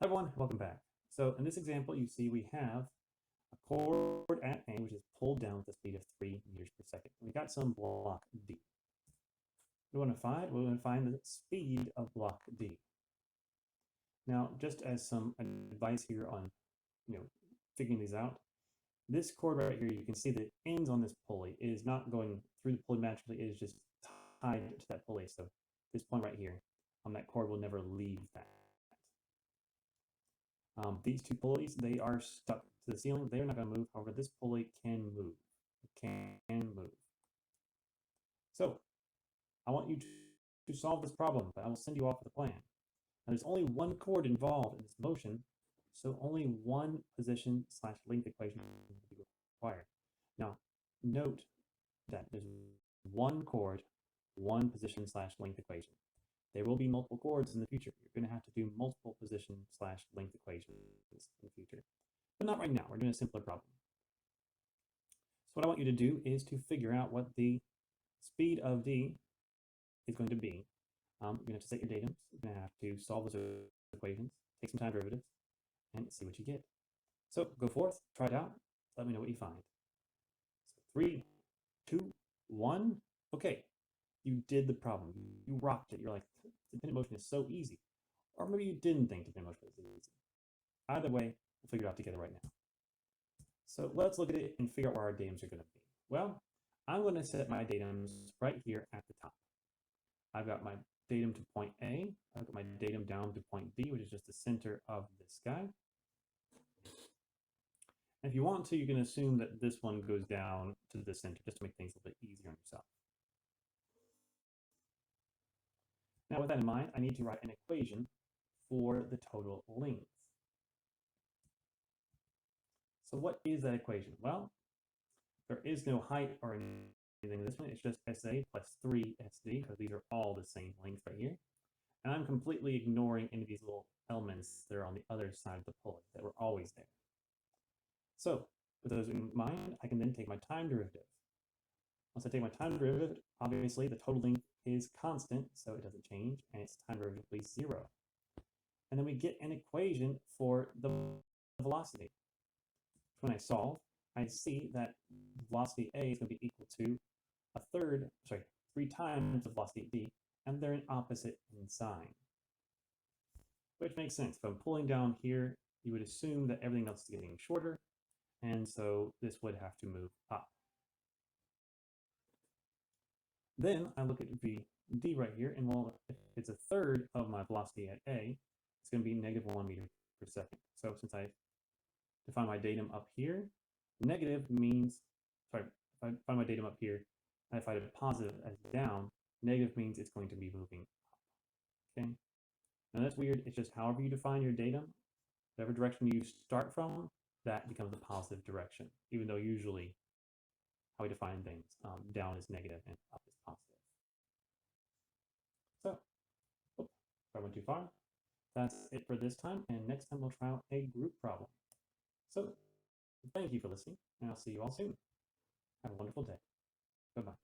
Hi everyone, welcome back. So in this example, you see we have a chord at A, which is pulled down with a speed of 3 meters per second. We got some block D. We want to find the speed of block D. Now, just as some advice here on, figuring these out, this chord right here, you can see that it ends on this pulley. It is not going through the pulley magically. It is just tied to that pulley. So this point right here, that chord will never leave that. These two pulleys, they are stuck to the ceiling. They're not going to move. However, this pulley can move. It can move. So I want you to solve this problem, but I will send you off with a plan. Now, there's only one chord involved in this motion, so only one position/length equation will be required. Now, note that there's one chord, one position/length equation. There will be multiple chords in the future. You're going to have to do multiple position/length equations in the future, but not right now. We're doing a simpler problem. So what I want you to do is to figure out what the speed of D is going to be. You're going to have to set your datums. You're going to have to solve those equations, take some time derivatives, and see what you get. So go forth, try it out. Let me know what you find. So 3, 2, 1. Okay, you did the problem. You rocked it. You're like, dependent motion is so easy. Or maybe you didn't think dependent motion was easy. Either way, we'll figure it out together right now. So let's look at it and figure out where our datums are going to be. Well, I'm going to set my datums right here at the top. I've got my datum to point A. I've got my datum down to point B, which is just the center of this guy. And if you want to, you can assume that this one goes down to the center just to make things a little bit easier on yourself. Now, with that in mind, I need to write an equation for the total length. So what is that equation? Well, there is no height or anything in this one. It's just SA plus 3SD, because these are all the same length right here. And I'm completely ignoring any of these little elements that are on the other side of the pulley that were always there. So with those in mind, I can then take my time derivative. Once I take my time derivative, obviously the total length is constant, so it doesn't change, and its time derivative will be 0. And then we get an equation for the velocity. When I solve, I see that velocity A is going to be equal to 3 times the velocity D, and they're in opposite in sign. Which makes sense. If I'm pulling down here, you would assume that everything else is getting shorter, and so this would have to move up. Then I look at VD right here, and well, if it's a third of my velocity at A, it's going to be -1 meter per second. So since I define my datum up here, negative means, if I find my datum up here, and if I deposit it as down, negative means it's going to be moving up. Okay? Now that's weird. It's just however you define your datum, whatever direction you start from, that becomes the positive direction, even though usually how we define things, down is negative and up is positive. So, if I went too far, that's it for this time, and next time we'll try out a group problem. So, thank you for listening, and I'll see you all soon. Have a wonderful day. Bye-bye.